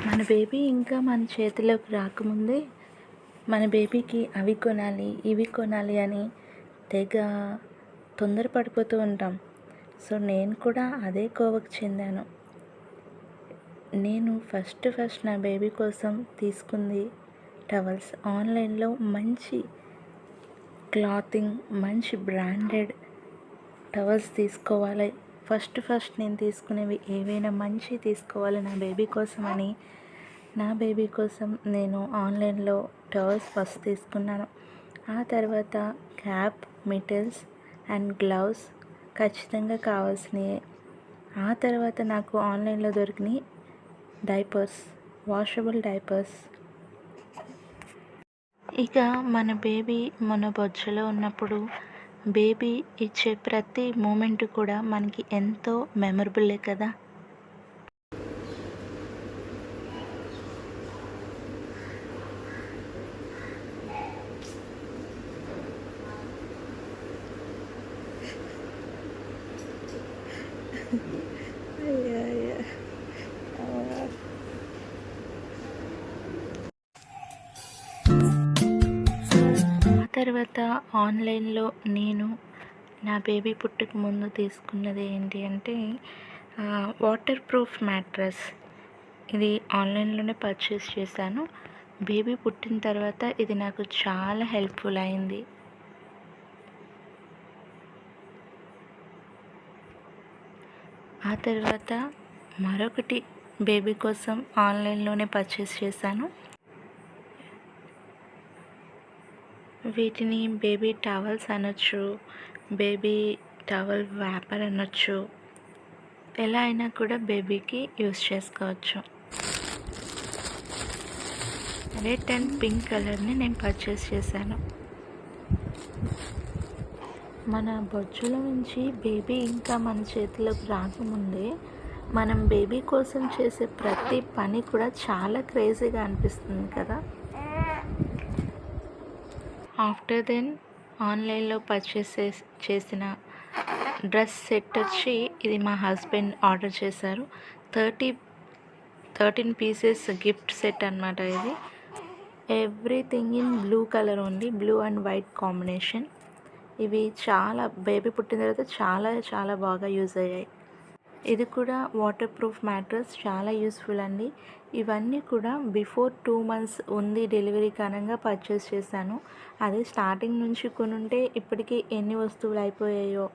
మన బేబీ ఇంకా మన చేతిలోకి రాకముందే మన బేబీకి అవి కొనాలి ఇవి కొనాలి అని తెగ తొందరపడిపోతూ ఉంటాం. సో నేను కూడా అదే కోవకు చెందాను. నేను ఫస్ట్ నా బేబీ కోసం తీసుకుంది టవల్స్. ఆన్లైన్లో మంచి క్లాతింగ్, మంచి బ్రాండెడ్ టవల్స్ తీసుకోవాలి. ఫస్ట్ నేను తీసుకునేవి ఏవైనా మంచి తీసుకోవాలి నా బేబీ కోసం అని, నా బేబీ కోసం నేను ఆన్లైన్లో టవల్స్ ఫస్ట్ తీసుకున్నాను. ఆ తర్వాత క్యాప్, మిటిల్స్ అండ్ గ్లవ్స్ ఖచ్చితంగా కావాల్సినవి. ఆ తర్వాత నాకు ఆన్లైన్లో దొరికినాయి డైపర్స్, వాషబుల్ డైపర్స్. ఇక మన బేబీ మన బొజ్జలో ఉన్నప్పుడు బేబీ ఇచ్చే ప్రతి మూమెంట్ కూడా మనకి ఎంతో మెమరబుల్లే కదా. తర్వాత ఆన్లైన్లో నేను నా బేబీ పుట్టక ముందు తీసుకున్నది ఏంటి అంటే వాటర్ ప్రూఫ్ మ్యాట్రెస్. ఇది ఆన్లైన్లోనే పర్చేస్ చేశాను. బేబీ పుట్టిన తర్వాత ఇది నాకు చాలా హెల్ప్ఫుల్ అయింది. ఆ తర్వాత మరొకటి బేబీ కోసం ఆన్లైన్లోనే పర్చేస్ చేశాను. వీటిని బేబీ టవల్స్ అనొచ్చు, బేబీ టవల్ వ్యాపర్ అనొచ్చు. ఎలా అయినా కూడా బేబీకి యూస్ చేసుకోవచ్చు. రెడ్ అండ్ పింక్ కలర్ని నేను పర్చేస్ చేశాను. మన బొజ్జుల నుంచి బేబీ ఇంకా మన చేతిలోకి రాకముందే మనం బేబీ కోసం చేసే ప్రతి పని కూడా చాలా క్రేజీగా అనిపిస్తుంది కదా. ఆఫ్టర్ దెన్ ఆన్లైన్లో పర్చేస్ చేసిన డ్రెస్ సెట్ వచ్చి ఇది మా హస్బెండ్ ఆర్డర్ చేశారు. 13 పీసెస్ గిఫ్ట్ సెట్ అన్నమాట ఇది. Everything in blue colour only, blue and white combination. ఇవి చాలా బేబీ పుట్టిన తర్వాత చాలా బాగా యూజ్ అయ్యాయి. ఇది కూడా వాటర్ ప్రూఫ్ మ్యాట్రెస్, చాలా యూస్ఫుల్ అండి. ఇవన్నీ కూడా బిఫోర్ 2 months ఉంది డెలివరీ కారణంగా పర్చేస్ చేశాను. అదే స్టార్టింగ్ నుంచి కొనుంటే ఇప్పటికీ ఎన్ని వస్తువులు అయిపోయాయో.